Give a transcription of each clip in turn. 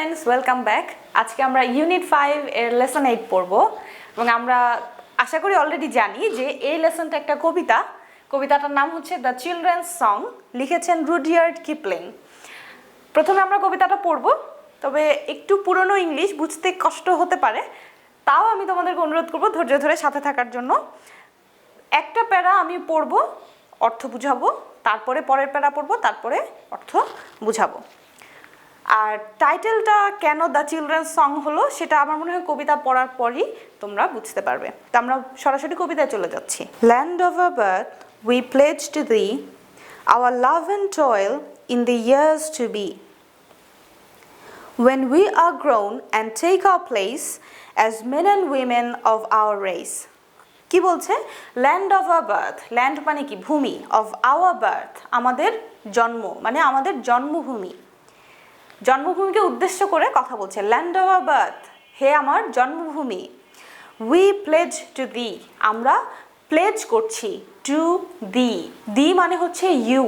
Friends, welcome back. আজকে আমরা unit 5 এর লেসন 8 পড়ব এবং আমরা আশা করি অলরেডি জানি যে এই লেসনটা একটা কবিতা। কবিতাটার নাম হচ্ছে দ্য চিলড্রেন্স সং, লিখেছেন রুডিয়ার্ড কিপলিং। প্রথমে আমরা কবিতাটা পড়ব, তবে একটু পুরনো ইংলিশ, বুঝতে কষ্ট হতে পারে, তাও আমি তোমাদেরকে অনুরোধ করব ধৈর্য ধরে সাথে থাকার জন্য। একটা প্যারা আমি পড়ব, অর্থ বুঝাবো, তারপরে পরের প্যারা পড়ব, তারপরে অর্থ বুঝাবো। আর টাইটেলটা কেন দ্য চিলড্রেন্স সং হলো সেটা আমার মনে হয় কবিতা পড়ার পরই তোমরা বুঝতে পারবে। তো আমরা সরাসরি কবিতায় চলে যাচ্ছি। Land of a birth we pledge to thee our love and toil in the years to be when we are grown and take our place as men and women of our race. কি বলছে? Land of a birth, land মানে কি? ভূমি, of our birth আমাদের জন্ম, মানে আমাদের জন্মভূমি। জন্মভূমিকে উদ্দেশ্য করে কথা বলছে। ল্যান্ড অফ আওয়ার বার্থ, হে আমার জন্মভূমি। উই প্লেজ টু দি, আমরা প্লেজ করছি টু দি। দি মানে হচ্ছে ইউ।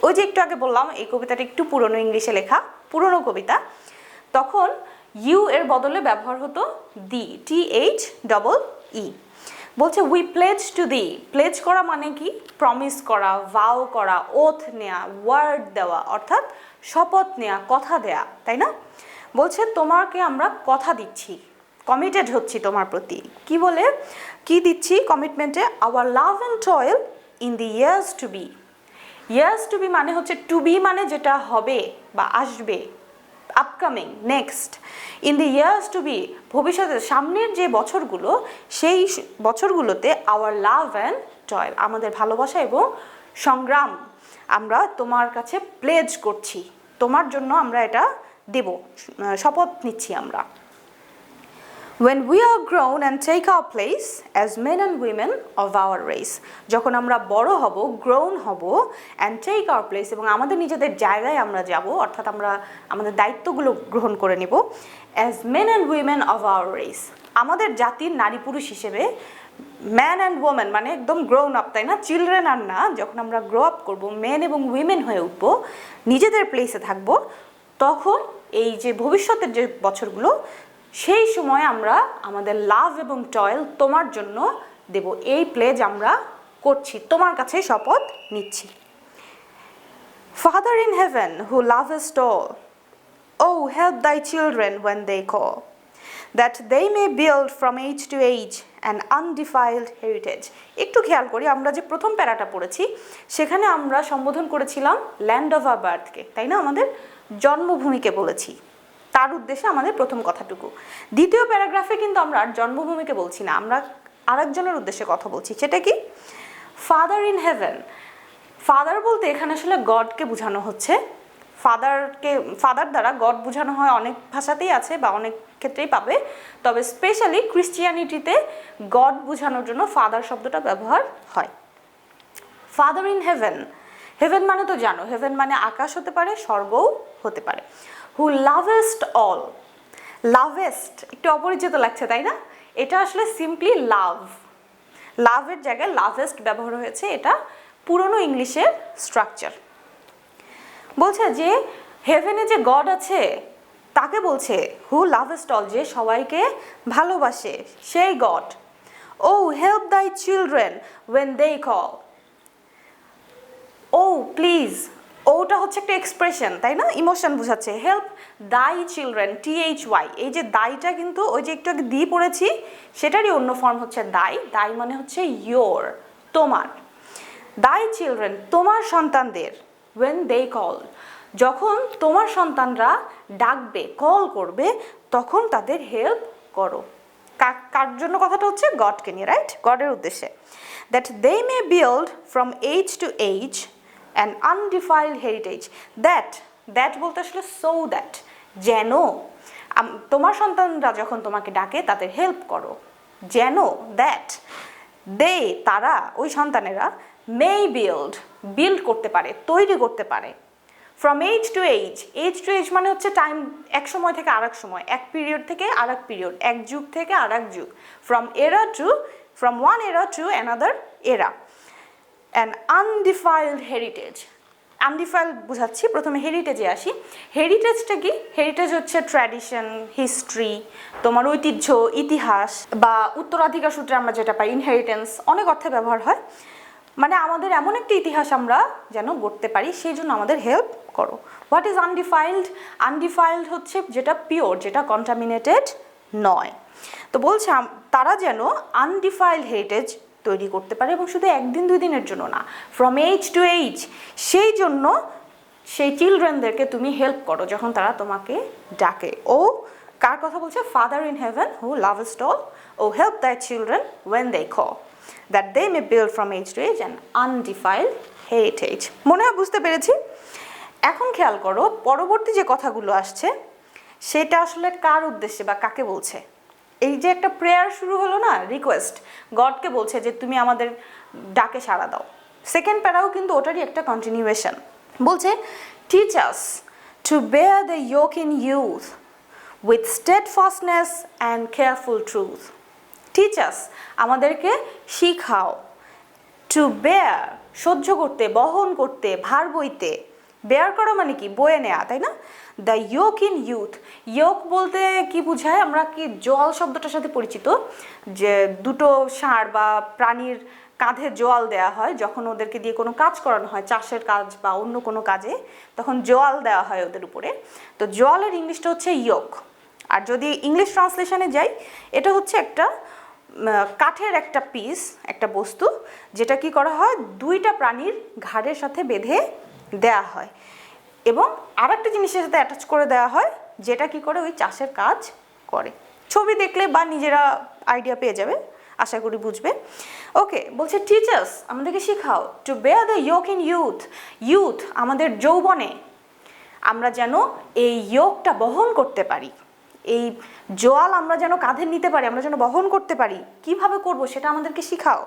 ওই যে একটু আগে বললাম এই কবিতাটা একটু পুরনো ইংলিশে লেখা, পুরনো কবিতা, তখন ইউ এর বদলে ব্যবহার হতো দি, THEE। বলছে we pledge to thee. Pledge করা মানে কি? প্রমিস করা, ভাও করা, ওথ নেয়া, ওয়ার্ড দেওয়া, অর্থাৎ শপথ নেয়া, কথা দেয়া, তাই না? বলছে তোমাকে আমরা কথা দিচ্ছি, কমিটেড হচ্ছি তোমার প্রতি। কি বলে, কি দিচ্ছি কমিটমেন্টে? Our love and toil in the years to be. Years to be মানে হচ্ছে টু বি মানে যেটা হবে বা আসবে, upcoming, next. In the years to be, ভবিষ্যতের সামনের যে বছরগুলো, সেই বছরগুলোতে আওয়ার লাভ অ্যান্ড টয়েল, আমাদের ভালোবাসা এবং সংগ্রাম আমরা তোমার কাছে প্লেজ করছি, তোমার জন্য আমরা এটা দেব, শপথ নিচ্ছি আমরা। When we are grown and take our place as men and women of our race, যখন আমরা বড় হব, গ্রোন হব, and take our place, এবং আমাদের নিজেদের জায়গায় আমরা যাব, অর্থাৎ আমরা আমাদের দায়িত্বগুলো গ্রহণ করে নেব, as men and women of our race, আমাদের জাতির নারী পুরুষ হিসেবে। ম্যান অ্যান্ড ওমেন মানে একদম গ্রোন আপ, তাই না? চিলড্রেন আর না, যখন আমরা গ্রো আপ করবো, মেন এবং উইমেন হয়ে উঠবো, নিজেদের প্লেসে থাকবো, তখন এই যে ভবিষ্যতের যে বছরগুলো, সেই সময় আমরা আমাদের লাভ এবং টয়েল তোমার জন্য দেব, এই প্লেজ আমরা করছি, তোমার কাছে শপথ নিচ্ছি। Father in heaven who lovest all, oh help thy children when they call, that they may build from age to age an undefiled heritage. একটু খেয়াল করি, আমরা যে প্রথম প্যারাটা পড়েছি সেখানে আমরা সম্বোধন করেছিলাম ল্যান্ড অফ আওয়ার বার্থকে, তাই না? আমাদের জন্মভূমিকে বলেছি, তার উদ্দেশ্যে আমাদের প্রথম কথাটুকু। দ্বিতীয় প্যারাগ্রাফে কিন্তু আমরা আর জন্মভূমিকে বলছি না, আমরা আরেকজনের উদ্দেশ্যে কথা বলছি। সেটা কি? Father in haven. ফাদার বলতে এখানে আসলে গডকে বোঝানো হচ্ছে। ফাদার দ্বারা গড বোঝানো হয়, অনেক ভাষাতেই আছে বা অনেক ক্ষেত্রেই পাবে, তবে স্পেশালি ক্রিশ্চিয়ানিটিতে গড বোঝানোর জন্য ফাদার শব্দটা ব্যবহার হয়। ফাদার ইন হেভেন, হেভেন মানে তো জানো, হেভেন মানে আকাশ হতে পারে, স্বর্গও হতে পারে। হু লাভেস্ট অল, লাভেস্ট একটু অপরিচিত লাগছে, তাই না? এটা আসলে সিম্পলি লাভ, লাভের জায়গায় লাভেস্ট ব্যবহার হয়েছে, এটা পুরনো ইংলিশের স্ট্রাকচার। বলছে যে হেভেনে যে গড আছে তাকে বলছে হু লাভেস্ট অল, যে সবাইকে ভালোবাসে, সেই God. O help thy children when they call, O please, ওটা হচ্ছে একটা এক্সপ্রেশন, তাই না? ইমোশন বোঝাচ্ছে। হেল্প দাই চিলড্রেন, THY, এই যে দাইটা কিন্তু ওই যে একটু আগে দি পড়েছি সেটারই অন্য ফর্ম হচ্ছে দাই। দাই মানে হচ্ছে ইয়োর, তোমার। দাই চিলড্রেন, তোমার সন্তানদের, when they call, যখন তোমার সন্তানরা ডাকবে, কল করবে, তখন তাদের হেল্প করো। কার জন্য কথাটা হচ্ছে? গডকে নিয়ে, রাইট? গডের উদ্দেশ্যে। That they may build from age to age an undefiled heritage. That বলতে আসলে so that, যেন তোমার সন্তানরা যখন তোমাকে ডাকে তাদের হেল্প করো, যেন দ্যাট দে, তারা, ওই সন্তানেরা, may বিল্ড করতে পারে, তৈরি করতে পারে। From age to age, age to age মানে হচ্ছে টাইম, এক সময় থেকে আরেক সময়, এক পিরিয়ড থেকে আরেক পিরিয়ড, এক যুগ থেকে আরেক যুগ। ফ্রম ওয়ান এরা টু অ্যানাদার এরা। অ্যান আনডিফাইলড হেরিটেজ, আনডিফাইলড বোঝাচ্ছি, প্রথমে হেরিটেজে আসি। হেরিটেজটা কি? হেরিটেজ হচ্ছে ট্র্যাডিশন, হিস্ট্রি, তোমার ঐতিহ্য, ইতিহাস, বা উত্তরাধিকার সূত্রে আমরা যেটা পাই ইনহেরিটেন্স, অনেক অর্থে ব্যবহার হয়। মানে আমাদের এমন একটা ইতিহাস আমরা যেন গড়তে পারি, সেই জন্য আমাদের হেল্প করো। What is আনডিফাইলড? আনডিফাইলড হচ্ছে যেটা পিওর, যেটা কন্টামিনেটেড নয়। তো বলছে তারা যেন আনডিফাইলড হেরিটেজ তৈরি করতে পারে, এবং শুধু একদিন দুই দিনের জন্য না, ফ্রম এজ টু এজ। সেই জন্য সেই চিলড্রেনদেরকে তুমি হেল্প করো যখন তারা তোমাকে ডাকে। ও কার কথা বলছে? Father in heaven who lovest all, O help their children when they call, that they may build from age to age an undefiled heritage. মনে হয় বুঝতে পেরেছি। এখন খেয়াল করো পরবর্তী যে কথাগুলো আসছে সেটা আসলে কার উদ্দেশ্যে বা কাকে বলছে। এই যে একটা প্রেয়ার শুরু হলো না, রিকোয়েস্ট, গডকে বলছে যে তুমি আমাদের ডাকে সাড়া দাও। সেকেন্ড প্যারাও কিন্তু ওটারই একটা কন্টিনিউয়েশন। বলছে teach us to bear the yoke in youth with steadfastness and careful truth. Teach us, আমাদেরকে শিখাও, টু বেয়ার, সহ্য করতে, বহন করতে, ভার বইতে। বেয়ার করা মানে কি? বয়ে নেওয়া, তাই না? The yoke in youth. ইয়োক বলতে কি বোঝায়? আমরা কি জল শব্দটার সাথে পরিচিত, যে দুটো ষাঁড় বা প্রাণীর কাঁধে জোয়াল দেওয়া হয় যখন ওদেরকে দিয়ে কোনো কাজ করানো হয়, চাষের কাজ বা অন্য কোনো কাজে, তখন জোয়াল দেওয়া হয় ওদের উপরে। তো জোয়ালের ইংলিশটা হচ্ছে ইয়োক। আর যদি ইংলিশ ট্রান্সলেশনে যাই, এটা হচ্ছে একটা কাঠের একটা পিস, একটা বস্তু, যেটা কি করা হয় দুইটা প্রাণীর ঘাড়ের সাথে বেঁধে দেয়া হয়, এবং আর একটা জিনিসের সাথে অ্যাটাচ করে দেওয়া হয়, যেটা কি করে ওই চাষের কাজ করে। ছবি দেখলে বা নিজেরা আইডিয়া পেয়ে যাবে, আশা করি বুঝবে। ওকে, বলছে টিচার্স, আমাদেরকে শেখাও, to bear the yoke in youth. Youth আমাদের যৌবনে আমরা যেন এই ইয়োকটা বহন করতে পারি, এই জোয়াল আমরা যেন কাঁধে নিতে পারি, আমরা যেন বহন করতে পারি। কিভাবে করব সেটা আমাদেরকে শিখাও।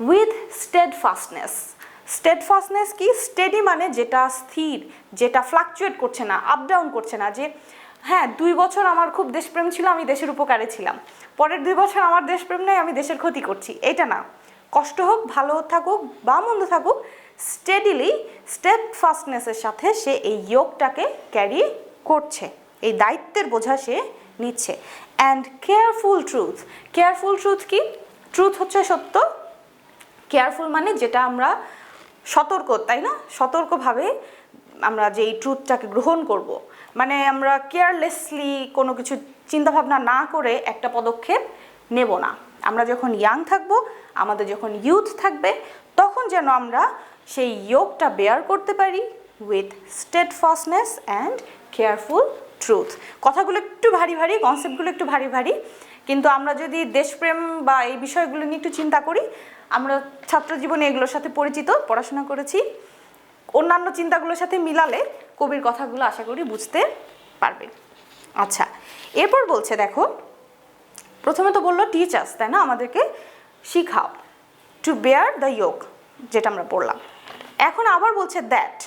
উইথ স্টেডফাস্টনেস। স্টেডফাস্টনেস কি? স্টেডি মানে যেটা স্থির, যেটা ফ্লাকচুয়েট করছে না, আপ ডাউন করছে না। যে হ্যাঁ 2 বছর আমার খুব দেশপ্রেম ছিল, আমি দেশের উপকারে ছিলাম, পরের 2 বছর আমার দেশপ্রেম নেই, আমি দেশের ক্ষতি করছি, এটা না। কষ্ট হোক, ভালো থাকুক বা মন্দ থাকুক, স্টেডিলি, স্টেডফাস্টনেসের সাথে সে এই ইয়োকটাকে ক্যারি করছে, এই দায়িত্বের বোঝা সে নিচ্ছে। And careful truth. Careful truth কি? ট্রুথ হচ্ছে সত্য, কেয়ারফুল মানে যেটা আমরা সতর্ক, তাই না? সতর্কভাবে আমরা যেই ট্রুথটাকে গ্রহণ করব, মানে আমরা কেয়ারলেসলি কোনো কিছু চিন্তাভাবনা না করে একটা পদক্ষেপ নেব না। আমরা যখন ইয়াং থাকব, আমাদের যখন ইউথ থাকবে, তখন যেন আমরা সেই ইয়োকটা বেয়ার করতে পারি with steadfastness and careful truth. কথাগুলো একটু ভারী ভারী, কনসেপ্টগুলো একটু ভারী ভারী, কিন্তু আমরা যদি দেশপ্রেম বা এই বিষয়গুলো নিয়ে একটু চিন্তা করি, আমরা ছাত্র জীবনে এগুলোর সাথে পরিচিত, পড়াশোনা করেছি, অন্যান্য চিন্তাগুলোর সাথে মিলালে কবির কথাগুলো আশা করি বুঝতে পারবে। আচ্ছা, এরপর বলছে দেখো, প্রথমে তো বললো টিচার্স, তাই না? আমাদেরকে শিখাও, টু বেয়ার দ্য ইয়োক, যেটা আমরা পড়লাম। এখন আবার বলছে দ্যাট,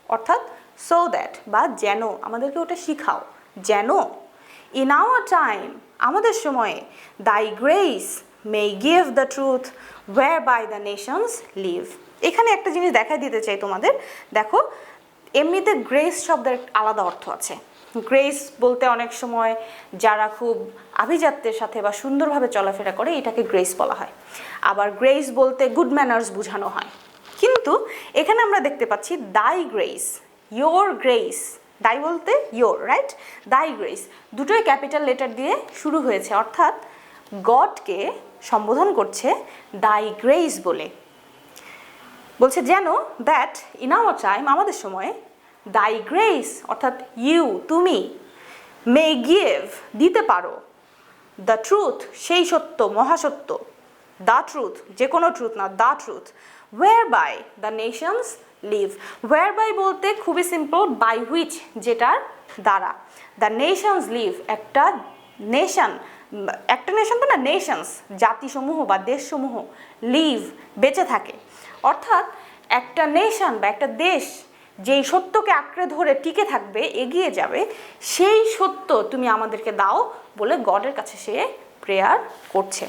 অর্থাৎ সো দ্যাট বা যেন, আমাদেরকে ওটা শিখাও যেন। ইন আওয়ার টাইম, আমাদের সময়ে, thy grace may give the truth whereby the nations live. এখানে একটা জিনিস দেখাই দিতে চাই তোমাদের। দেখো, এমনিতে গ্রেস শব্দের আলাদা অর্থ আছে। গ্রেস বলতে অনেক সময় যারা খুব আভিজাত্যের সাথে বা সুন্দরভাবে চলাফেরা করে, এটাকে গ্রেস বলা হয়। আবার গ্রেস বলতে গুড ম্যানার্স বোঝানো হয়। কিন্তু এখানে আমরা দেখতে পাচ্ছি দাই গ্রেস, ইয়োর গ্রেস, দাই বলতে ইয়োর, রাইট? দাই গ্রেস দুটোই ক্যাপিটাল লেটার দিয়ে শুরু হয়েছে, অর্থাৎ গডকে সম্বোধন করছে দাই গ্রেস বলে। বলছে যেন দ্যাট ইন আওয়ার টাইম, আমাদের সময়ে, দাই গ্রেস অর্থাৎ ইউ, তুমি, মে গিভ, দিতে পারো, দ্য ট্রুথ, সেই সত্য, মহাসত্য, দ্য ট্রুথ, যে কোনো ট্রুথ না, the truth, whereby the nations live. Whereby বলতে খুবই সিম্পল, বাই হুইচ, যেটার দ্বারা, দ্য নেশনস লিভ, একটা নেশন, একটা নেশন তো না, নেশনস, জাতিসমূহ বা দেশসমূহ, লিভ, বেঁচে থাকে। অর্থাৎ একটা নেশন বা একটা দেশ যেই সত্যকে আঁকড়ে ধরে টিকে থাকবে, এগিয়ে যাবে, সেই সত্য তুমি আমাদেরকে দাও বলে গডের কাছে সে প্রেয়ার করছে।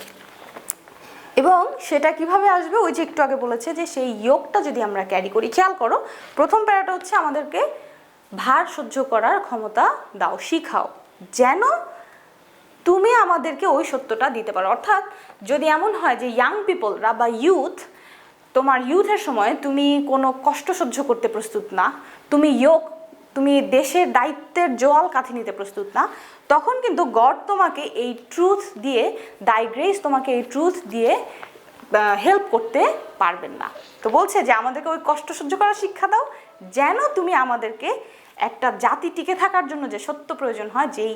এবং এবং সেটা কিভাবে আসবে, ওই যে একটু আগে বলেছে যে সেই যোগটা যদি আমরা ক্যারি করি। খেয়াল করো, প্রথম প্যারাটা হচ্ছে আমাদেরকে ভার সহ্য করার ক্ষমতা দাও, শিখাও, যেন তুমি আমাদেরকে ওই সত্যটা দিতে পারো। অর্থাৎ যদি এমন হয় যে ইয়াং পিপলরা বা ইউথ, তোমার ইউথের সময় তুমি কোনো কষ্ট সহ্য করতে প্রস্তুত না, তুমি দেশের দায়িত্বের জোয়াল কাঁথে নিতে প্রস্তুত না, তখন কিন্তু গড তোমাকে এই ট্রুথ দিয়ে, দাই গ্রেস তোমাকে এই ট্রুথ দিয়ে হেল্প করতে পারবেন না। তো বলছে যে আমাদেরকে ওই কষ্ট সহ্য করার শিক্ষা দাও, যেন তুমি আমাদেরকে একটা জাতি টিকে থাকার জন্য যে সত্য প্রয়োজন হয়, যেই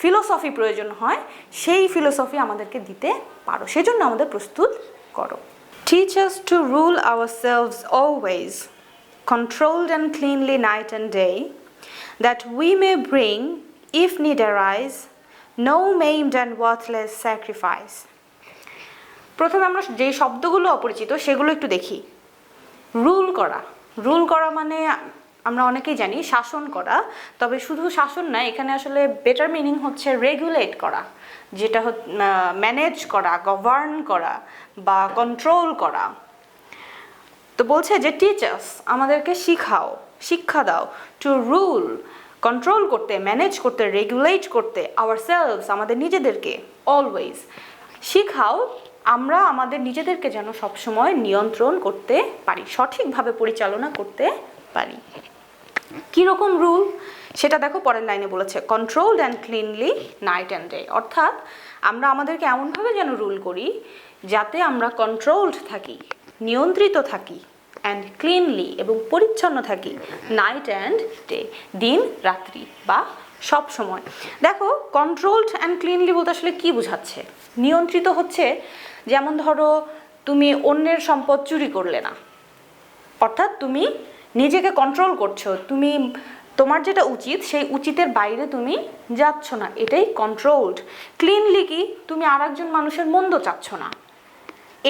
ফিলোসফি প্রয়োজন হয়, সেই ফিলোসফি আমাদেরকে দিতে পারো, সেজন্য আমাদের প্রস্তুত করো। Teach us to rule ourselves always, controlled and cleanly night and day, that we may bring, if need arise, no maimed and worthless sacrifice. প্রথমে আমরা যে শব্দগুলো অপরিচিত সেগুলো একটু দেখি। রুল করা মানে আমরা অনেকেই জানি শাসন করা, তবে শুধু শাসন না, এখানে আসলে বেটার মিনিং হচ্ছে রেগুলেট করা, যেটা ম্যানেজ করা, গভর্ন করা বা কন্ট্রোল করা। তো বলছে যে টিচার্স, আমাদেরকে শিক্ষা দাও, টু রুল, কন্ট্রোল করতে, ম্যানেজ করতে, রেগুলেট করতে, আওয়ারসেলভস, আমাদের নিজেদেরকে, অলওয়েজ শিখাও আমরা আমাদের নিজেদেরকে যেন সবসময় নিয়ন্ত্রণ করতে পারি, সঠিকভাবে পরিচালনা করতে পারি। কীরকম রুল সেটা দেখো পরের লাইনে বলেছে, controlled and cleanly night and day. অর্থাৎ আমরা আমাদেরকে এমনভাবে যেন রুল করি যাতে আমরা কন্ট্রোলড থাকি, নিয়ন্ত্রিত থাকি, অ্যান্ড ক্লিনলি এবং পরিচ্ছন্ন থাকি, নাইট অ্যান্ড ডে, দিন রাত্রি বা সব সময়। দেখো কন্ট্রোলড অ্যান্ড ক্লিনলি বলতে আসলে কী বোঝাচ্ছে? নিয়ন্ত্রিত হচ্ছে যেমন ধরো তুমি অন্যের সম্পদ চুরি করলে না, অর্থাৎ তুমি নিজেকে কন্ট্রোল করছো, তুমি তোমার যেটা উচিত সেই উচিতের বাইরে তুমি যাচ্ছ না, এটাই কন্ট্রোলড। ক্লিনলি কি, তুমি আর একজন মানুষের মন্দ চাচ্ছ না,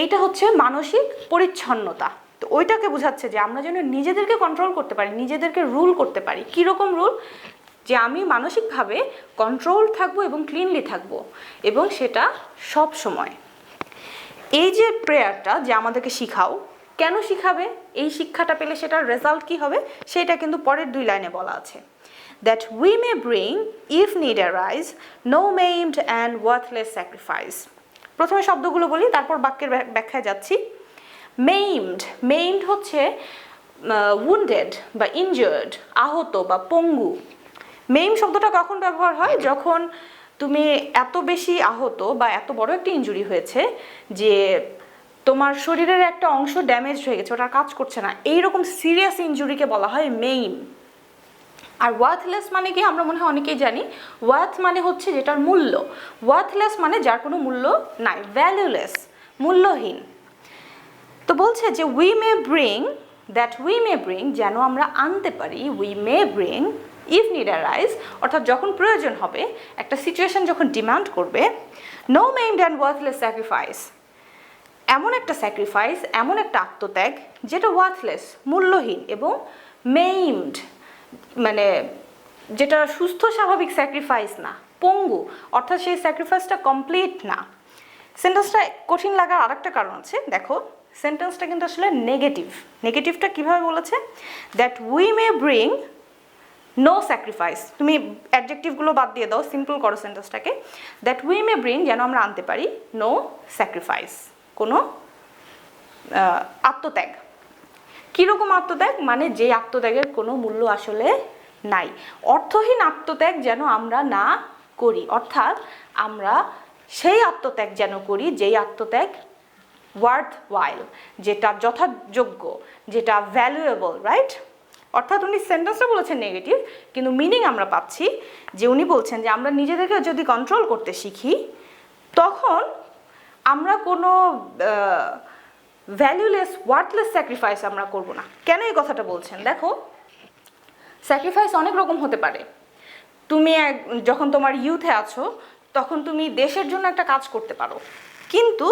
এইটা হচ্ছে মানসিক পরিচ্ছন্নতা। তো ওইটাকে বোঝাচ্ছে যে আমরা যেন নিজেদেরকে কন্ট্রোল করতে পারি, নিজেদেরকে রুল করতে পারি। কীরকম রুল? যে আমি মানসিকভাবে কন্ট্রোল থাকবো এবং ক্লিনলি থাকবো, এবং সেটা সব সময়। এই যে প্রেয়ারটা যে আমাদেরকে শিখাও, কেন শিখাবে? এই শিক্ষাটা পেলে সেটার রেজাল্ট কি হবে সেটা কিন্তু পরের 2 লাইনে বলা আছে, that we may bring, if need arise, no maimed and worthless sacrifice. প্রথমে শব্দগুলো বলি, তারপর বাক্যের ব্যাখ্যায় যাচ্ছি। মেইমড হচ্ছে উন্ডেড বা ইনজার্ড, আহত বা পঙ্গু। মেইম শব্দটা কখন ব্যবহার হয়? যখন তুমি এত বেশি আহত বা এত বড় একটা ইনজুরি হয়েছে যে তোমার শরীরের একটা অংশ ড্যামেজ হয়ে গেছে, ওটা কাজ করছে না, এইরকম সিরিয়াস ইনজুরিকে বলা হয় মেইম। আর ওয়ার্থলেস মানে কি আমরা মনে হয় অনেকেই জানি। ওয়ার্থ মানে হচ্ছে যেটার মূল্য, ওয়ার্থলেস মানে যার কোনো মূল্য নাই, ভ্যালুলেস, মূল্যহীন। তো বলছে যে we may bring, that we may bring, যেন আমরা আনতে পারি, we may bring, if need arise, অর্থাৎ যখন প্রয়োজন হবে, একটা সিচুয়েশন যখন ডিমান্ড করবে, no maimed and worthless sacrifice, এমন একটা স্যাক্রিফাইস, এমন একটা আত্মত্যাগ যেটা ওয়ার্থলেস, মূল্যহীন, এবং মেইমড মানে যেটা সুস্থ স্বাভাবিক স্যাক্রিফাইস না, পঙ্গু, অর্থাৎ সেই স্যাক্রিফাইসটা কমপ্লিট না। সেন্টেন্সটা কঠিন লাগার আরেকটা কারণ আছে, দেখো সেন্টেন্সটা কিন্তু আসলে নেগেটিভটা কিভাবে বলেছে? That we may bring no sacrifice, তুমি অ্যাডজেক্টিভগুলো বাদ দিয়ে দাও, সিম্পল করো সেন্টেন্সটাকে। দ্যাট উই মে ব্রিং, যেন আমরা আনতে পারি, নো স্যাক্রিফাইস, কোনো আত্মত্যাগ। কীরকম আত্মত্যাগ? মানে যে আত্মত্যাগের কোনো মূল্য আসলে নাই, অর্থহীন আত্মত্যাগ যেন আমরা না করি, অর্থাৎ আমরা সেই আত্মত্যাগ যেন করি যেই আত্মত্যাগ ওয়ার্থ ওয়াইল, যেটা যথাযোগ্য, যেটা ভ্যালুয়েবল, রাইট? অর্থাৎ উনি সেন্টেন্সটা বলেছেন নেগেটিভ, কিন্তু মিনিং আমরা পাচ্ছি যে উনি বলছেন যে আমরা নিজেদেরকে যদি কন্ট্রোল করতে শিখি, তখন আমরা কোনো ভ্যালুলেস, ওয়ার্থলেস স্যাক্রিফাইস আমরা করব না। কেন এই কথাটা বলছেন? দেখো স্যাক্রিফাইস অনেক রকম হতে পারে। তুমি যখন তোমার ইউথে আছো তখন তুমি দেশের জন্য একটা কাজ করতে পারো, কিন্তু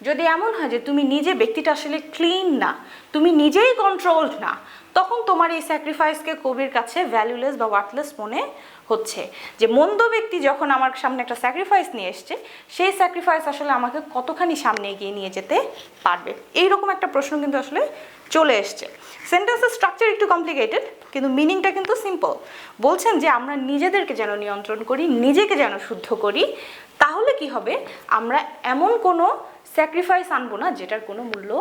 যদি এমন হয় যে তুমি নিজে ব্যক্তিটা আসলে ক্লিন না, তুমি নিজেই কন্ট্রোলড না, তখন তোমার এই স্যাক্রিফাইসকে কবির কাছে ভ্যালুলেস বা ওয়ার্থলেস মনে হচ্ছে। যে মন্দ ব্যক্তি যখন আমার সামনে একটা স্যাক্রিফাইস নিয়ে এসছে, সেই স্যাক্রিফাইস আসলে আমাকে কতখানি সামনে এগিয়ে নিয়ে যেতে পারবে, এইরকম একটা প্রশ্ন কিন্তু আসলে চলে এসছে। সেন্টেন্সের স্ট্রাকচার একটু কমপ্লিকেটেড, কিন্তু মিনিংটা কিন্তু সিম্পল। বলছেন যে আমরা নিজেদেরকে যেন নিয়ন্ত্রণ করি, নিজেকে যেন শুদ্ধ করি, তাহলে কি হবে, আমরা এমন কোনো স্যাক্রিফাইস আনবো না যেটার কোনো মূল্য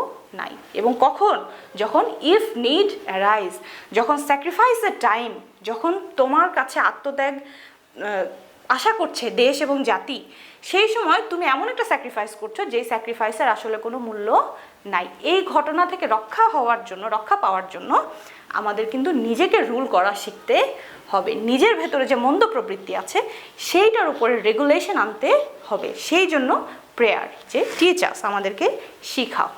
নাই। এবং কখন, যখন ইফ নিড অ্যারাইজ, যখন স্যাক্রিফাইসের টাইম, যখন তোমার কাছে আত্মত্যাগ আশা করছে দেশ এবং জাতি, সেই সময় তুমি এমন একটা স্যাক্রিফাইস করছো যেই স্যাক্রিফাইসের আসলে কোনো মূল্য নাই। এই ঘটনা থেকে রক্ষা পাওয়ার জন্য আমাদের কিন্তু নিজেকে রুল করা শিখতে হবে। নিজের ভেতরে যে মন্দ প্রবৃত্তি আছে সেইটার উপরে রেগুলেশন আনতে হবে। সেই জন্য প্রেয়ার, যে টিচার্স আমাদেরকে শিখাও।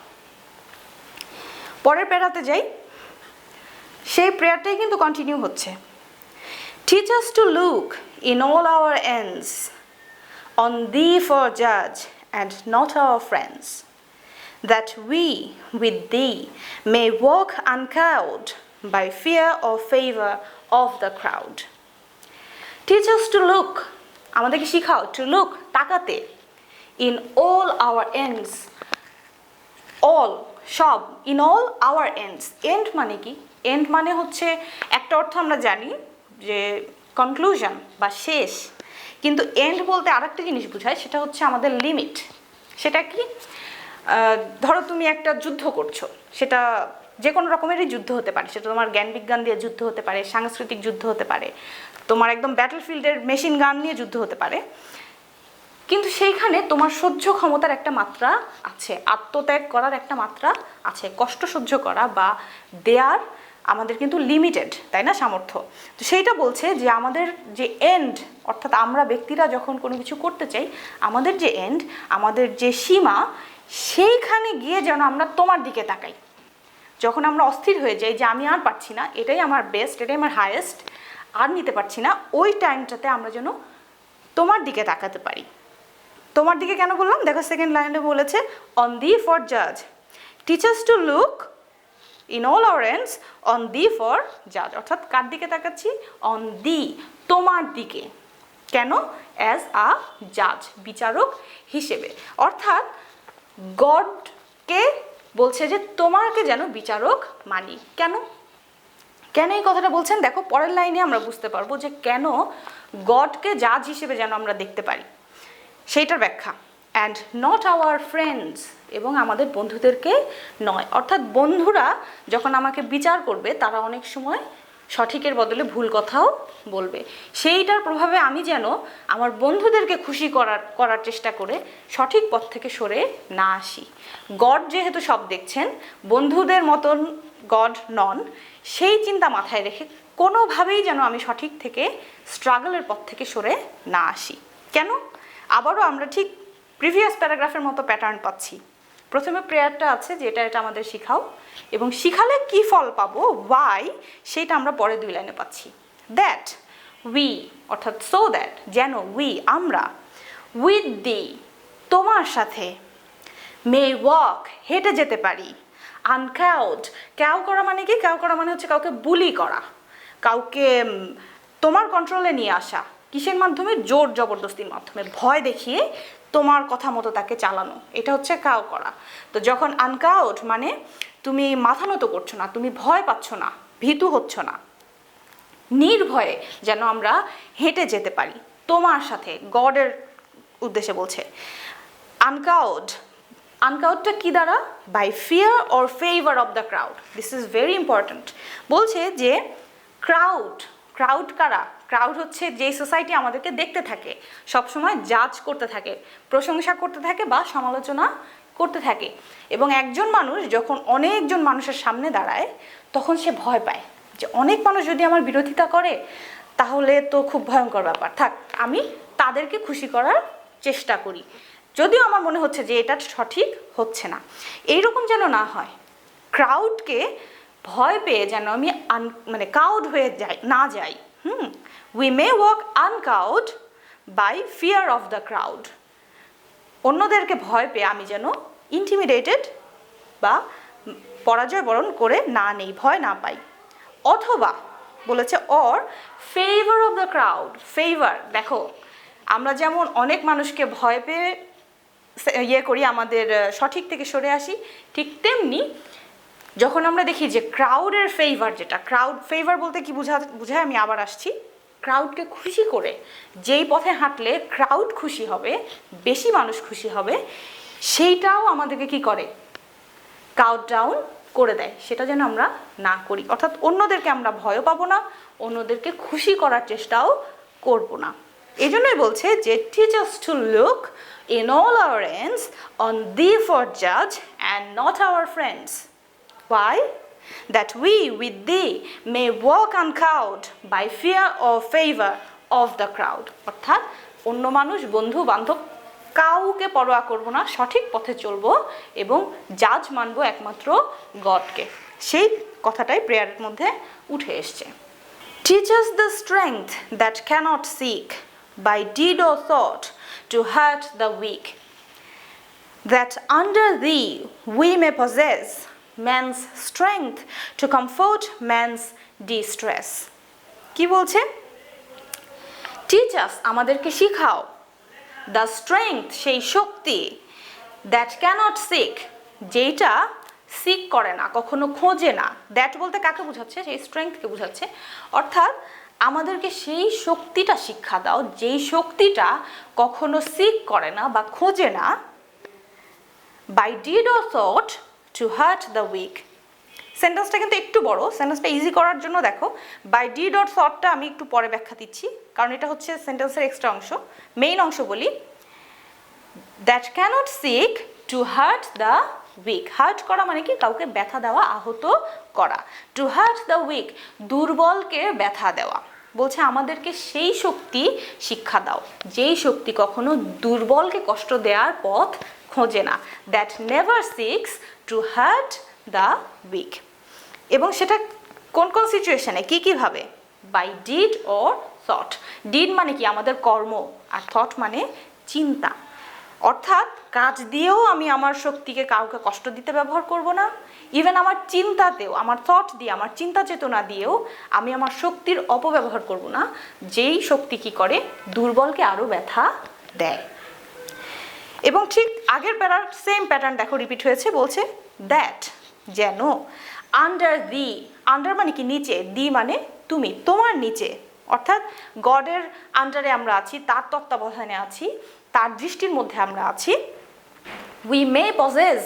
পরের প্যারাতে যাই, সেই প্রেয়ারটাই কিন্তু কন্টিনিউ হচ্ছে। Teach us to look in all our ends on thee for judge and not our friends, that we with thee may walk uncowed by fear or favor of the crowd. Teach us to look, আমাদেরকে শিখাও, to look, তাকাতে, in all our ends, all, সব, in all our ends. end মানে কি? end মানে হচ্ছে, একটা অর্থ আমরা জানি যে কনক্লুশন বা শেষ, কিন্তু এন্ড বলতে আরেকটা জিনিস বোঝায়, সেটা হচ্ছে আমাদের লিমিট। সেটা কি? ধরো তুমি একটা যুদ্ধ করছো, সেটা যে কোনো রকমেরই যুদ্ধ হতে পারে, সেটা তোমার জ্ঞান বিজ্ঞান দিয়ে যুদ্ধ হতে পারে, সাংস্কৃতিক যুদ্ধ হতে পারে, তোমার একদম ব্যাটলফিল্ডের মেশিন গান নিয়ে যুদ্ধ হতে পারে, কিন্তু সেইখানে তোমার সহ্য ক্ষমতার একটা মাত্রা আছে, আত্মত্যাগ করার একটা মাত্রা আছে, কষ্ট সহ্য করা বা দেয়ার আমাদের কিন্তু লিমিটেড, তাই না, সামর্থ্য। তো সেইটা বলছে যে আমাদের যে এন্ড, অর্থাৎ আমরা ব্যক্তিরা যখন কোনো কিছু করতে চাই, আমাদের যে এন্ড, আমাদের যে সীমা, সেইখানে গিয়ে যেন আমরা তোমার দিকে তাকাই। যখন আমরা অস্থির হয়ে যাই যে আমি আর পারছি না, এটাই আমার বেস্ট, এটাই আমার হায়েস্ট, আর নিতে পারছি না, ওই টাইমটাতে আমরা যেন তোমার দিকে তাকাতে পারি। তোমার দিকে কেন বললাম? দেখো সেকেন্ড লাইনে বলেছে অন দি ফর জাজ, teach us to look in all our ends on the for জাজ, অর্থাৎ কার দিকে তাকাচ্ছি? অন দি, তোমার দিকে। কেন? অ্যাজ আ জাজ, বিচারক হিসেবে। অর্থাৎ গডকে বলছে যে তোমাকে যেন বিচারক মানি। কেন কেন এই কথাটা বলছেন? দেখো পরের লাইনে আমরা বুঝতে পারবো যে কেন গডকে জাজ হিসেবে যেন আমরা দেখতে পারি, সেইটার ব্যাখ্যা। অ্যান্ড নট আওয়ার ফ্রেন্ডস, এবং আমাদের বন্ধুদেরকে নয়। অর্থাৎ বন্ধুরা যখন আমাকে বিচার করবে, তারা অনেক সময় সঠিকের বদলে ভুল কথাও বলবে। সেইটার প্রভাবে আমি যেন আমার বন্ধুদেরকে খুশি করার চেষ্টা করে সঠিক পথ থেকে সরে না আসি। গড যেহেতু সব দেখছেন, বন্ধুদের মতন গড নন, সেই চিন্তা মাথায় রেখে কোনোভাবেই যেন আমি সঠিক থেকে স্ট্রাগলের পথ থেকে সরে না আসি। কেন? আবারও আমরা ঠিক প্রিভিয়াস প্যারাগ্রাফের মতো প্যাটার্ন পাচ্ছি। প্রথমে প্রেয়ারটা আছে যে এটা আমাদের শিখাও, এবং শিখালে কি ফল পাবো, ওয়াই, সেটা আমরা পরে 2 লাইনে পাচ্ছি। দ্যাট উই, অর্থাৎ সো দ্যাট, যেন, উই, আমরা, উইথ দি, তোমার সাথে, মে ওয়াক, হেঁটে যেতে পারি, আনকাউড, ক্যাও করা মানে কি? ক্যাও করা মানে হচ্ছে কাউকে বুলি করা, কাউকে তোমার কন্ট্রোলে নিয়ে আসা। কিসের মাধ্যমে? জোর জবরদস্তির মাধ্যমে, ভয় দেখিয়ে তোমার কথা মতো তাকে চালানো, এটা হচ্ছে কাউ করা। তো যখন আনকাউড মানে তুমি মাথা নত করছো না, তুমি ভয় পাচ্ছ না, ভীতু হচ্ছ না, নির্ভয়ে যেন আমরা হেঁটে যেতে পারি তোমার সাথে, গডের উদ্দেশ্যে বলছে। আনকাউড, আনকাউডটা কি দ্বারা? By fear or favour of the crowd. This is very important. বলছে যে ক্রাউড, ক্রাউড কারা? ক্রাউড হচ্ছে যে সোসাইটি আমাদেরকে দেখতে থাকে, সবসময় জাজ করতে থাকে, প্রশংসা করতে থাকে বা সমালোচনা করতে থাকে। এবং একজন মানুষ যখন অনেকজন মানুষের সামনে দাঁড়ায়, তখন সে ভয় পায় যে অনেক মানুষ যদি আমার বিরোধিতা করে, তাহলে তো খুব ভয়ঙ্কর ব্যাপার, থাক আমি তাদেরকে খুশি করার চেষ্টা করি, যদিও আমার মনে হচ্ছে যে এটা সঠিক হচ্ছে না। এইরকম যেন না হয়, ক্রাউডকে ভয় পেয়ে যেন আমি মানে কাউড হয়ে যাই। We may walk uncowed by fear of the crowd. অন্যদেরকে ভয় পেয়ে আমি যেন ইন্টিমিডেটেড বা পরাজয় বরণ করে না নেই, ভয় না পাই। অথবা বলেছে or favour of the crowd. Favour, দেখো আমরা যেমন অনেক মানুষকে ভয় পেয়ে করি, আমাদের সঠিক থেকে সরে আসি, ঠিক তেমনি যখন আমরা দেখি যে ক্রাউডের ফেভার, যেটা ক্রাউড ফেভার বলতে কি বুঝায় আমি আবার আসছি, ক্রাউডকে খুশি করে যেই পথে হাঁটলে ক্রাউড খুশি হবে, বেশি মানুষ খুশি হবে, সেইটাও আমাদেরকে কি করে, কাউন্ট ডাউন করে দেয়। সেটা যেন আমরা না করি, অর্থাৎ অন্যদেরকে আমরা ভয়ও পাবো না, অন্যদেরকে খুশি করার চেষ্টাও করব না। এই জন্যই বলছে যে teach us to look in all our ends on thee for judge and not our friends. Why? That we with thee may walk uncowed by fear or favor of the crowd. অর্থাৎ অন্য মানুষ, বন্ধু বান্ধব কাউকে পরোয়া করব না, সঠিক পথে চলবো এবং জাজ মানবো একমাত্র গডকে। সেই কথাটাই প্রেয়ারের মধ্যে উঠে এসছে। Teach us the strength that cannot seek by deed or thought to hurt the weak, that under thee we may possess man's strength to comfort man's distress. কি বলছে? Teach us, আমাদেরকে শিখাও, the strength, সেই শক্তি, that cannot seek, যেটা sick করে না, কখনো খোঁজে না। দ্যাট বলতে কাকে বোঝাচ্ছে? সেই স্ট্রেংথকে বোঝাচ্ছে। অর্থাৎ আমাদেরকে সেই শক্তিটা শিক্ষা দাও, যেই শক্তিটা কখনো সিক করে না বা খোঁজে না। By deed or thought to hurt the weak. সেন্টেন্সটা কিন্তু একটু বড়, সেন্টেন্সটা ইজি করার জন্য দেখো বাই ডিড অর থটটা আমি একটু পরে ব্যাখ্যা দিচ্ছি, কারণ এটা হচ্ছে সেন্টেন্সের এক্সট্রা অংশ। মেইন অংশ বলি, that cannot seek to hurt the weak. Hurt করা মানে কি? কাউকে ব্যথা দেওয়া, আহত করা। টু হার্ট দ্য উইক, দুর্বলকে ব্যথা দেওয়া। বলছে আমাদেরকে সেই শক্তি শিক্ষা দাও, যেই শক্তি কখনো দুর্বলকে কষ্ট দেওয়ার পথ খোঁজে না। That never seeks to hurt the weak. এবং সেটা কোন কোন সিচুয়েশনে, কি কিভাবে? By deed or thought. Deed মানে কি? আমাদের কর্ম, আর থট মানে চিন্তা। অর্থাৎ কাজ দিয়েও আমি আমার শক্তিকে কাউকে কষ্ট দিতে ব্যবহার করব না। ইভেন আমার চিন্তাতেও, আমার থট দিয়ে, আমার চিন্তা চেতনা দিয়েও আমি আমার শক্তির অপব্যবহার করব না, যেই শক্তি কি করে, দুর্বলকে আরও ব্যথা দেয়। এবং ঠিক আগের প্যাটার্ন, সেম প্যাটার্ন দেখো রিপিট হয়েছে। বলছে দ্যাট, যেন, আন্ডার দি, আন্ডার মানে কি? নিচে, দি মানে তুমি, তোমার নিচে। অর্থাৎ গডের আন্ডারে আমরা আছি, তার তত্ত্বাবধানে আছি, তার দৃষ্টির মধ্যে আমরা আছি। উই মে পজেস,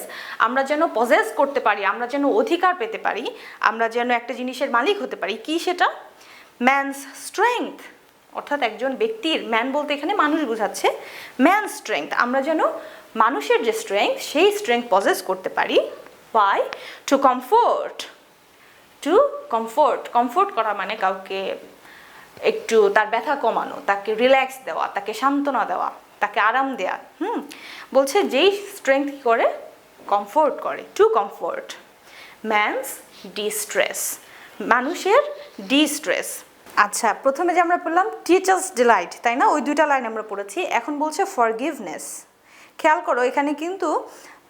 আমরা যেন পজেস করতে পারি, আমরা যেন অধিকার পেতে পারি, আমরা যেন একটা জিনিসের মালিক হতে পারি। কি সেটা? ম্যানস স্ট্রেংথ, অর্থাৎ একজন ব্যক্তির, ম্যান বলতে এখানে মানুষ বোঝাচ্ছে, ম্যান স্ট্রেংথ, আমরা যেন মানুষের যে স্ট্রেংথ, সেই স্ট্রেংথ পজেস করতে পারি। Why? To comfort. To comfort. Comfort করা মানে কাউকে একটু তার ব্যথা কমানো, তাকে রিল্যাক্স দেওয়া, তাকে সান্ত্বনা দেওয়া, তাকে আরাম দেওয়া। বলছে যেই স্ট্রেংথ করে, কমফোর্ট করে। টু কমফোর্ট ম্যানস ডিস্ট্রেস, মানুষের ডিস্ট্রেস। আচ্ছা, প্রথমে যে আমরা পড়লাম টিচার্স ডিলাইট, তাই না? ওই দুইটা লাইন আমরা পড়েছি। এখন বলছে ফরগিভনেস। খেয়াল করো এখানে কিন্তু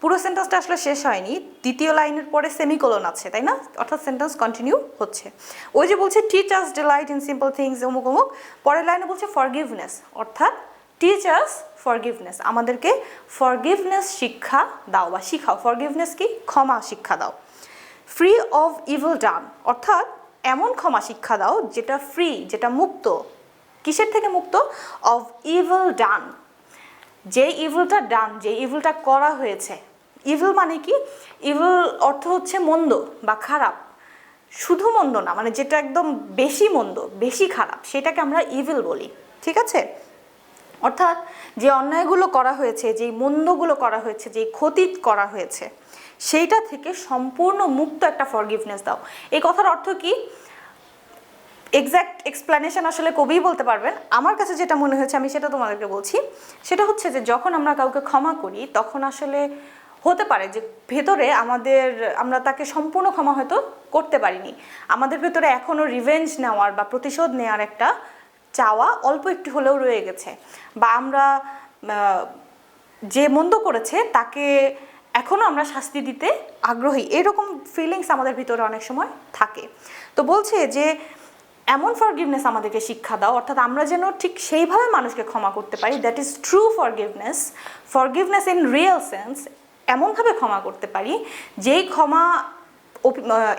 পুরো সেন্টেন্সটা আসলে শেষ হয়নি, দ্বিতীয় লাইনের পরে সেমিকোলন আছে, তাই না? অর্থাৎ সেন্টেন্স কন্টিনিউ হচ্ছে। ওই যে বলছে teach us delight in simple things, অমুক অমুক, পরের লাইনে বলছে ফরগিভনেস, অর্থাৎ টিচার্স ফরগিভনেস, আমাদেরকে ফরগিভনেস শিক্ষা দাও বা শিখাও। ফরগিভনেস কি? ক্ষমা শিক্ষা দাও। ফ্রি অফ ইভিল ডান, অর্থাৎ এমন ক্ষমা শিক্ষা দাও যেটা ফ্রি, যেটা মুক্ত। কিসের থেকে মুক্ত? অফ ইভিল ডান, যে ইভিলটা ডান, যে ইভিলটা করা হয়েছে। ইভিল মানে কি? ইভিল অর্থ হচ্ছে মন্দ বা খারাপ, শুধু মন্দ না, মানে যেটা একদম বেশি মন্দ, বেশি খারাপ, সেটাকে আমরা ইভিল বলি। ঠিক আছে? অর্থাৎ যে অন্যায়গুলো করা হয়েছে, যেই মন্দগুলো করা হয়েছে, যেই ক্ষতি করা হয়েছে, সেইটা থেকে সম্পূর্ণ মুক্ত একটা ফরগিভনেস দাও। এই কথার অর্থ কি? এক্স্যাক্ট এক্সপ্লেনেশন আসলে কবিই বলতে পারবেন। আমার কাছে যেটা মনে হয়েছে আমি সেটা তোমাদেরকে বলছি। সেটা হচ্ছে যে যখন আমরা কাউকে ক্ষমা করি, তখন আসলে হতে পারে যে ভেতরে আমরা তাকে সম্পূর্ণ ক্ষমা হয়তো করতে পারিনি, আমাদের ভেতরে এখনও রিভেঞ্জ নেওয়ার বা প্রতিশোধ নেওয়ার একটা চাওয়া অল্প একটু হলেও রয়ে গেছে, বা আমরা যে মন্দ করেছে তাকে এখনো আমরা শাস্তি দিতে আগ্রহী, এরকম ফিলিংস আমাদের ভিতরে অনেক সময় থাকে। তো বলছে যে এমন ফরগিভনেস আমাদেরকে শিক্ষা দাও, অর্থাৎ আমরা যেন ঠিক সেইভাবে মানুষকে ক্ষমা করতে পারি, that is true forgiveness, forgiveness in real sense, এমনভাবে ক্ষমা করতে পারি যেই ক্ষমা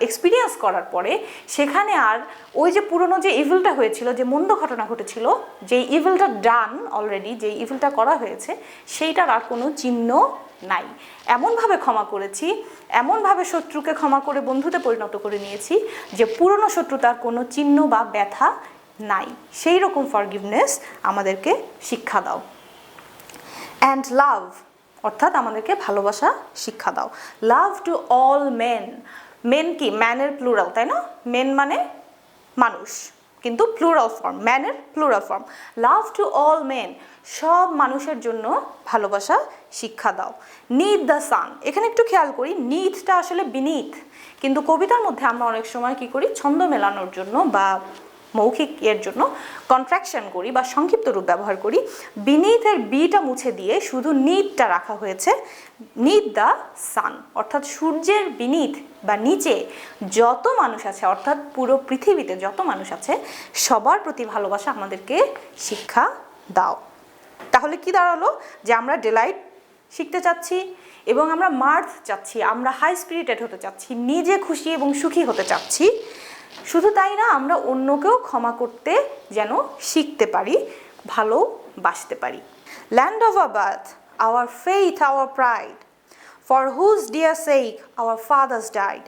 এক্সপিরিয়েন্স করার পরে সেখানে আর ওই যে পুরনো যে ইভিলটা হয়েছিল, যে মন্দ ঘটনা ঘটেছিল, যেই ইভিলটা ডান অলরেডি, যেই ইভিলটা করা হয়েছে সেইটার আর কোনো চিহ্ন নাই। এমনভাবে ক্ষমা করেছি, এমনভাবে শত্রুকে ক্ষমা করে বন্ধুতে পরিণত করে নিয়েছি যে পুরনো শত্রুতার কোনো চিহ্ন বা ব্যথা নাই। সেই রকম ফরগিভনেস আমাদেরকে শিক্ষা দাও। অ্যান্ড লাভ, অর্থাৎ আমাদেরকে ভালোবাসা শিক্ষা দাও। Love to all men, men কি ম্যানের প্লুরাল, তাই না? মেন মানে মানুষ, কিন্তু প্লুরাল ফর্ম, ম্যানের plural form. Love to all men, সব মানুষের জন্য ভালোবাসা শিক্ষা দাও। নিড দ্য সান, এখানে একটু খেয়াল করি, নিডটা আসলে বিনিথ, কিন্তু কবিতার মধ্যে আমরা অনেক সময় কি করি, ছন্দ মেলানোর জন্য বা মৌখিক এর জন্য কন্ট্রাকশন করি বা সংক্ষিপ্ত রূপ ব্যবহার করি। বিনিথের বিটা মুছে দিয়ে শুধু নিডটা রাখা হয়েছে, নিড দ্য সান, অর্থাৎ সূর্যের বিনিথ বা নিচে যত মানুষ আছে, অর্থাৎ পুরো পৃথিবীতে যত মানুষ আছে সবার প্রতি ভালোবাসা আমাদেরকে শিক্ষা দাও। তাহলে কি দাঁড়ালো, যে আমরা ডিলাইট শিখতে চাচ্ছি এবং আমরা মার্থ চাচ্ছি, আমরা হাই স্পিরিটেড হতে চাচ্ছি, নিজে খুশি এবং সুখী হতে চাচ্ছি। শুধু তাই না, আমরা অন্যকেও ক্ষমা করতে যেন শিখতে পারি, ভালোবাসতে পারি। Land of our birth, our faith, our pride, for whose dear sake our fathers died,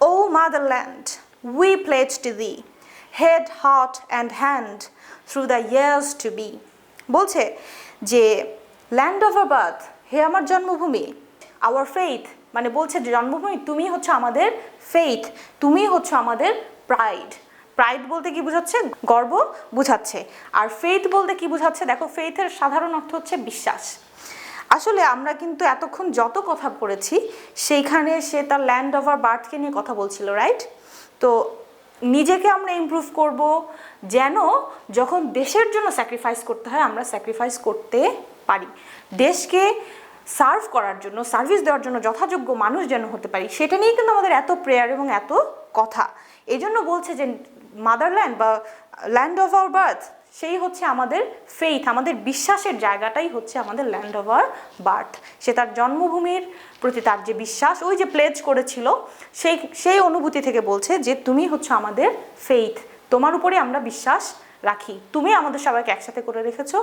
O motherland we pledge to thee, head, heart and hand through the years to be. বলছে যে ল্যান্ড অফ আওয়ার বার্থ, হে আমার জন্মভূমি, hour faith মানে বলছে যে জন্মভূমি, তুমি হচ্ছে আমাদের ফেইথ, তুমি হচ্ছে আমাদের প্রাইড। প্রাইড বলতে কি বোঝাচ্ছে, গর্ব বোঝাচ্ছে। আর ফেইথ বলতে কি বোঝাচ্ছে, দেখো ফেইথের সাধারণ অর্থ হচ্ছে বিশ্বাস। আসলে আমরা কিন্তু এতক্ষণ যত কথা পড়েছি সেইখানে সে তার ল্যান্ড অফ আওয়ার বার্থকে নিয়ে কথা বলছিল, রাইট? তো নিজেকে আমরা ইমপ্রুভ করব যেন যখন দেশের জন্য স্যাক্রিফাইস করতে হয় আমরা স্যাক্রিফাইস করতে পারি, দেশকে সার্ভ করার জন্য, সার্ভিস দেওয়ার জন্য যথাযোগ্য মানুষ যেন হতে পারি, সেটা নিয়ে কিন্তু আমাদের এত প্রেয়ার এবং এত কথা। এই জন্য বলছে যে মাদারল্যান্ড বা ল্যান্ড অফ আওয়ার বার্থ, সেই হচ্ছে আমাদের ফেইথ, আমাদের বিশ্বাসের জায়গাটাই হচ্ছে আমাদের ল্যান্ড অফ আওয়ার বার্থ। সে তার জন্মভূমির প্রতি তার যে বিশ্বাস, ওই যে প্লেজ করেছিল, সেই অনুভূতি থেকে বলছে যে তুমি হচ্ছে আমাদের ফেইথ, তোমার উপরে আমরা বিশ্বাস রাখি, তুমি আমাদের সবাইকে একসাথে করে রেখেছো,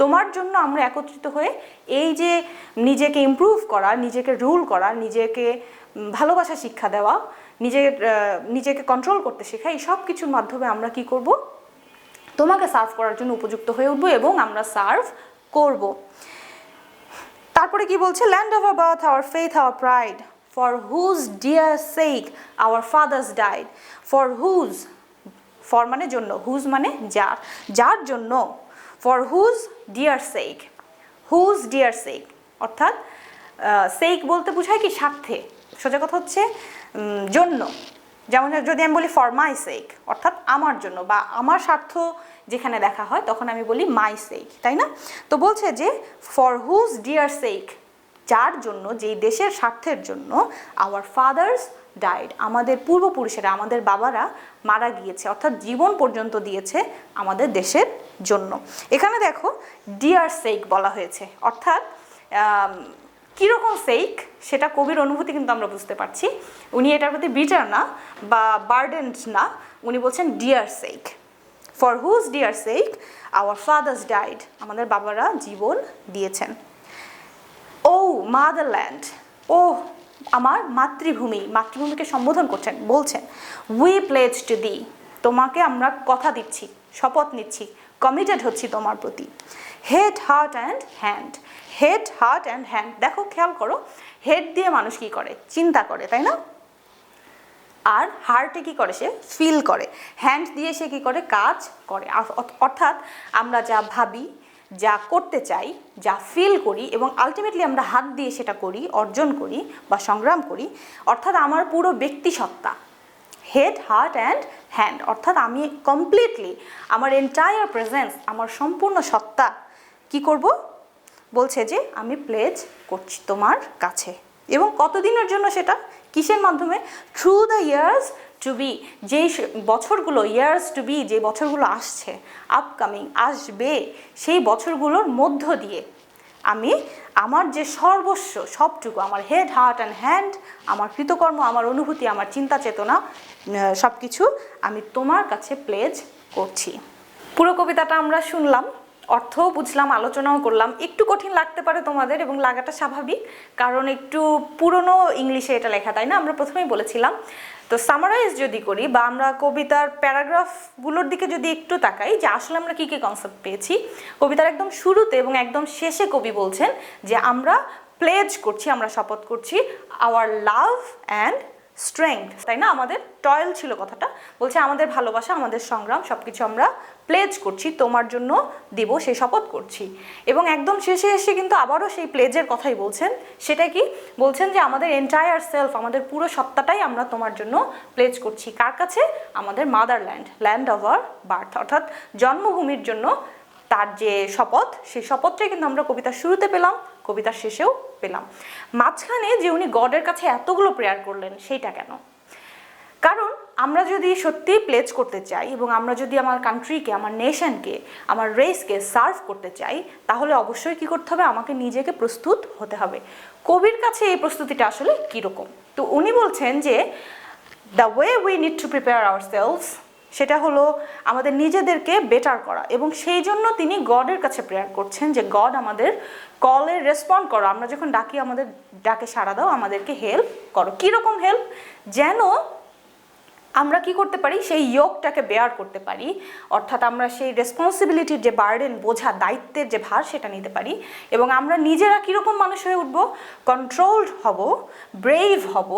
তোমার জন্য আমরা একত্রিত হয়ে এই যে নিজেকে ইমপ্রুভ করা, নিজেকে রুল করা, নিজেকে ভালোবাসা শিক্ষা দেওয়া, নিজেকে কন্ট্রোল করতে শেখা, এই সব কিছুর মাধ্যমে আমরা কি করব, তোমাকে সার্ভ করার জন্য উপযুক্ত হয়ে উঠবো এবং আমরা সার্ভ করব। তারপরে কি বলছে, land of our birth, our faith, our pride, for whose dear sake our fathers died, for whose, for মানে জন্য, হুজ মানে যার, যার জন্য, for whose dear sake, whose dear sake অর্থাৎ সেক বলতে বোঝায় কি স্বার্থে, সোজা কথা হচ্ছে জন্য। যেমন যদি আমি বলি ফর মাই সেক অর্থাৎ আমার জন্য বা আমার স্বার্থ যেখানে দেখা হয় তখন আমি বলি মাই সেক, তাই না? তো বলছে যে ফর হুজ ডিয়ার সেক, যার জন্য, যেই দেশের স্বার্থের জন্য, আওয়ার ফাদার্স ডাইড, আমাদের পূর্বপুরুষেরা, আমাদের বাবারা মারা গিয়েছে, অর্থাৎ জীবন পর্যন্ত দিয়েছে আমাদের দেশের জন্য। এখানে দেখো ডিয়ার সেক বলা হয়েছে, অর্থাৎ কীরকম সেক সেটা কবির অনুভূতি কিন্তু আমরা বুঝতে পারছি। উনি এটার প্রতি বিটার না বা বার্ডেন্ড না, উনি বলছেন dear sake, for whose dear sake our fathers died, আমাদের বাবারা জীবন দিয়েছেন। ও মাদারল্যান্ড, ও আমার মাতৃভূমি, মাতৃভূমিকে সম্বোধন করছেন, বলছেন উই প্লেজ টু দি, তোমাকে আমরা কথা দিচ্ছি, শপথ নিচ্ছি, কমিটেড হচ্ছি তোমার প্রতি। Head, heart and hand, head, heart and hand, দেখো খেয়াল করো, হেড দিয়ে মানুষ কি করে, চিন্তা করে, তাই না? আর হার্টে কি করে, সে ফিল করে, হ্যান্ড দিয়ে সে কি করে, কাজ করে। অর্থাৎ আমরা যা ভাবি, যা করতে চাই, যা ফিল করি এবং আলটিমেটলি আমরা হাত দিয়ে সেটা করি, অর্জন করি বা সংগ্রাম করি, অর্থাৎ আমার পুরো ব্যক্তিসত্তা, হেড, হার্ট অ্যান্ড হ্যান্ড, অর্থাৎ আমি কমপ্লিটলি আমার এন্টায়ার প্রেজেন্স, আমার সম্পূর্ণ সত্তা কি করব, বলছে যে আমি প্লেজ করছি তোমার কাছে। এবং কতদিনের জন্য সেটা, কিসের মাধ্যমে? Through the years to be, যেই বছরগুলো, ইয়ার্স টু বি, যে বছরগুলো আসছে, আপকামিং, আসবে, সেই বছরগুলোর মধ্য দিয়ে আমি আমার যে সর্বস্ব, সবটুকু, আমার হেড, হার্ট অ্যান্ড হ্যান্ড, আমার কৃতকর্ম, আমার অনুভূতি, আমার চিন্তা চেতনা, সব কিছু আমি তোমার কাছে প্লেজ করছি। পুরো কবিতাটা আমরা শুনলাম, অর্থও বুঝলাম, আলোচনাও করলাম। একটু কঠিন লাগতে পারে তোমাদের, এবং লাগাটা স্বাভাবিক, কারণ একটু পুরনো ইংলিশে এটা লেখা, তাই না? আমরা প্রথমেই বলেছিলাম। তো সামারাইজ যদি করি, বা আমরা কবিতার প্যারাগ্রাফগুলোর দিকে যদি একটু তাকাই, যে আসলে আমরা কী কী কনসেপ্ট পেয়েছি। কবিতার একদম শুরুতে এবং একদম শেষে কবি বলছেন যে আমরা প্লেজ করছি, আমরা শপথ করছি আওয়ার লাভ অ্যান্ড স্ট্রেংথ, তাই না? আমাদের টয়েল ছিল কথাটা, বলছে আমাদের ভালোবাসা, আমাদের সংগ্রাম, সব কিছু আমরা প্লেজ করছি, তোমার জন্য দিব, সেই শপথ করছি। এবং একদম শেষে এসে কিন্তু আবারও সেই প্লেজের কথাই বলছেন। সেটা কি বলছেন? যে আমাদের এন্টায়ার সেলফ, আমাদের পুরো সত্তাটাই আমরা তোমার জন্য প্লেজ করছি। কার কাছে? আমাদের motherland, land of our birth, অর্থাৎ জন্মভূমির জন্য তার যে শপথ, সেই শপথটাই কিন্তু আমরা কবিতার শুরুতে পেলাম, কবিতার শেষেও পেলাম। মাঝখানে যে উনি গডের কাছে এতগুলো প্রেয়ার করলেন, সেইটা কেন? কারণ আমরা যদি সত্যিই প্লেজ করতে চাই, এবং আমরা যদি আমার কান্ট্রিকে, আমার নেশনকে, আমার রেসকে সার্ভ করতে চাই, তাহলে অবশ্যই কি করতে হবে? আমাকে নিজেকে প্রস্তুত হতে হবে। কবির কাছে এই প্রস্তুতিটা আসলে কীরকম? তো উনি বলছেন যে the way we need to prepare ourselves, সেটা হলো আমাদের নিজেদেরকে বেটার করা। এবং সেই জন্য তিনি গডের কাছে প্রেয়ার করছেন যে গড আমাদের কলে রেসপন্ড করো, আমরা যখন ডাকি আমাদের ডাকে সাড়া দাও, আমাদেরকে হেল্প করো। কীরকম হেল্প? যেন আমরা কি করতে পারি? সেই ইয়োগটাকে বেয়ার করতে পারি, অর্থাৎ আমরা সেই রেসপন্সিবিলিটির যে বার্ডেন, বোঝা, দায়িত্বের যে ভার, সেটা নিতে পারি। এবং আমরা নিজেরা কীরকম মানুষ হয়ে উঠবো? কন্ট্রোলড হব, ব্রেভ হব।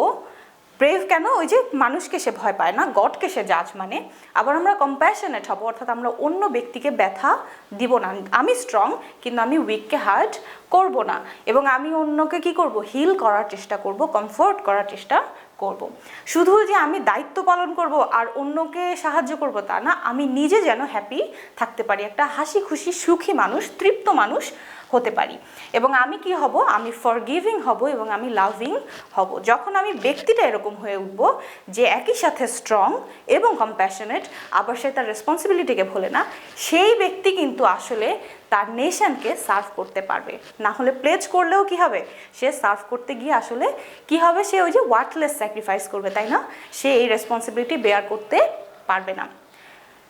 ব্রেভ কেন? ওই যে মানুষকে সে ভয় পায় না, গডকে সে জাজ মানে। আবার আমরা কম্প্যাশনেট হব, অর্থাৎ আমরা অন্য ব্যক্তিকে ব্যথা দিব না। আমি স্ট্রং, কিন্তু আমি উইককে হার্ট করব না। এবং আমি অন্যকে কি করব? হিল করার চেষ্টা করব, কমফোর্ট করার চেষ্টা করব। শুধু যে আমি দায়িত্ব পালন করব আর অন্যকে সাহায্য করব তা না, আমি নিজে যেন হ্যাপি থাকতে পারি, একটা হাসি খুশি সুখী মানুষ, তৃপ্ত মানুষ হতে পারি। এবং আমি কি হব? আমি ফরগিভিং হব, এবং আমি লাভিং হব। যখন আমি ব্যক্তিটা এরকম হয়ে উঠব যে একই সাথে স্ট্রং এবং কম্প্যাশনেট, আবার সে তার রেসপন্সিবিলিটিকে ভোলে না, সেই ব্যক্তি কিন্তু আসলে তার নেশনকে সার্ভ করতে পারবে। না হলে প্লেজ করলেও কি হবে? সে সার্ভ করতে গিয়ে আসলে কি হবে? সে ওই যে ওয়ার্থলেস স্যাক্রিফাইস করবে, তাই না? সে এই রেসপন্সিবিলিটি বেয়ার করতে পারবে না।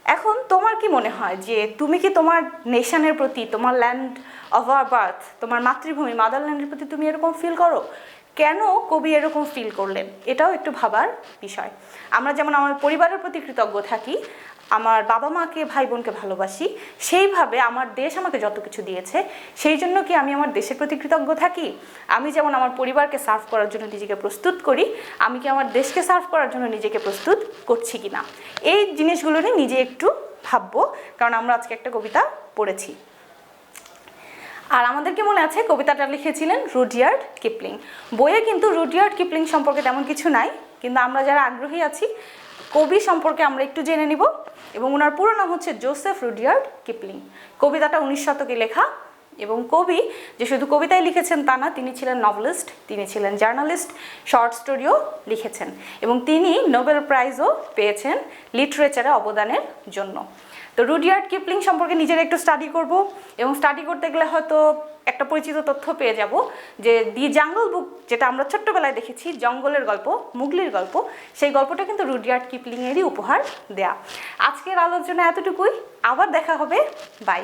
এখন তোমার কি মনে হয় যে তুমি কি তোমার নেশনের প্রতি, তোমার ল্যান্ড অফ আওয়ার বার্থ, তোমার মাতৃভূমি, মাদারল্যান্ডের প্রতি তুমি এরকম ফিল করো? কেন কবি এরকম ফিল করলেন? এটাও একটু ভাবার বিষয়। আমরা যেমন আমার পরিবারের প্রতি কৃতজ্ঞ থাকি, আমার বাবা মাকে, ভাই বোনকে ভালোবাসি, সেইভাবে আমার দেশ আমাকে যত কিছু দিয়েছে, সেই জন্য কি আমি আমার দেশের প্রতি কৃতজ্ঞ থাকি? আমি যেমন আমার পরিবারকে সার্ভ করার জন্য নিজেকে প্রস্তুত করি, আমি কি আমার দেশকে সার্ভ করার জন্য নিজেকে প্রস্তুত করছি কি না? এই জিনিসগুলো নিয়ে নিজে একটু ভাববো, কারণ আমরা আজকে একটা কবিতা পড়েছি। আর আমাদেরকে মনে আছে কবিতাটা লিখেছিলেন রুডিয়ার্ড কিপলিং। বইয়ে কিন্তু রুডিয়ার্ড কিপলিং সম্পর্কে তেমন কিছু নাই, কিন্তু আমরা যারা আগ্রহী আছি কবি সম্পর্কে আমরা একটু জেনে নিব। এবং ওনার পুরো নাম হচ্ছে জোসেফ রুডিয়ার্ড কিপলিং। কবিতাটা 19 শতকে লেখা। এবং কবি যে শুধু কবিতাই লিখেছেন তা না, তিনি ছিলেন নভেলিস্ট, তিনি ছিলেন জার্নালিস্ট, শর্ট স্টোরিও লিখেছেন, এবং তিনি নোবেল প্রাইজও পেয়েছেন লিটারেচারে অবদানের জন্য। তো রুডিয়ার্ড কিপলিং সম্পর্কে নিজেরা একটু স্টাডি করব, এবং স্টাডি করতে গেলে হয়তো একটা পরিচিত তথ্য পেয়ে যাব যে দি জাঙ্গল বুক, যেটা আমরা ছোট্টবেলায় দেখেছি, জঙ্গলের গল্প, মুগলির গল্প, সেই গল্পটা কিন্তু রুডিয়ার্ড কিপলিংয়েরই উপহার দেয়া। আজকের আলোচনা এতটুকুই, আবার দেখা হবে, বাই।